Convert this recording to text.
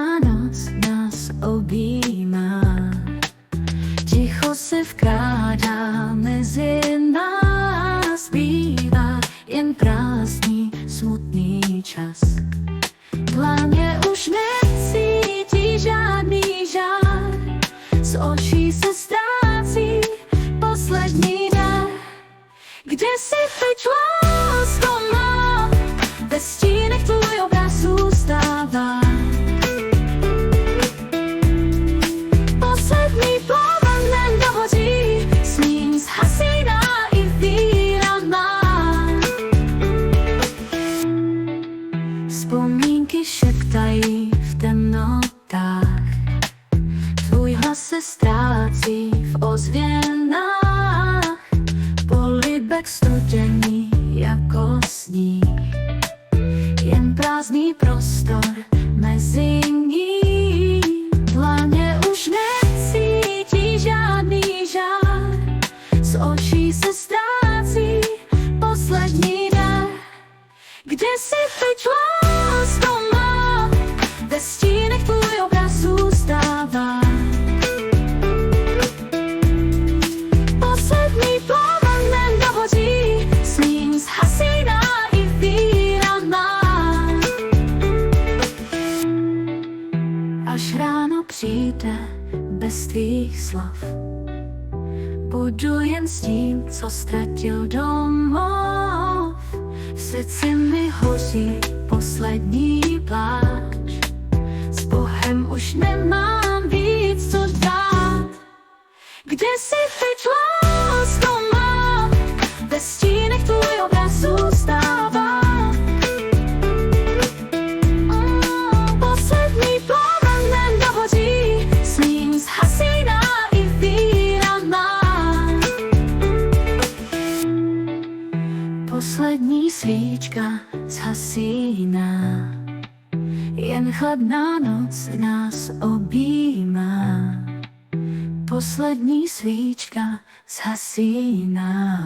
chladná noc nás objímá, ticho se vkrádá mezi nás, bývá jen prázdný, smutný čas. Dlaně už necítí žádný žár, z očí se ztrácí poslední den. Kde si teď lásko má, ve stínech tvůj obraz zůstává. Poslední plamen dohoří, s ním zhasíná i víra má. Vzpomínky šeptají v temnotách, tvůj hlas se ztrácí v ozvěnách. Polibek studený jako sníh, jen prázdný prostor mezi ní. Dlaně už necítí žádný žár, z očí se ztrácí poslední den. Kde si teď lásko má, ve stínech tvůj obraz zůstává. Poslední plamen dohoří, s ním zhasíná i víra má. Až ráno přijde bez tvých slov, budu jen s tím, co ztratil domov. V srdci mi hoří poslední pláč, s Bohem už nemám víc co dát. Kde si teď lásko má, ve stínech tvůj obraz zůstává. Poslední plamen dohoří, s ním zhasíná i víra má. Poslední svíčka zhasíná, jen chladná noc nás objímá. Poslední svíčka zhasíná.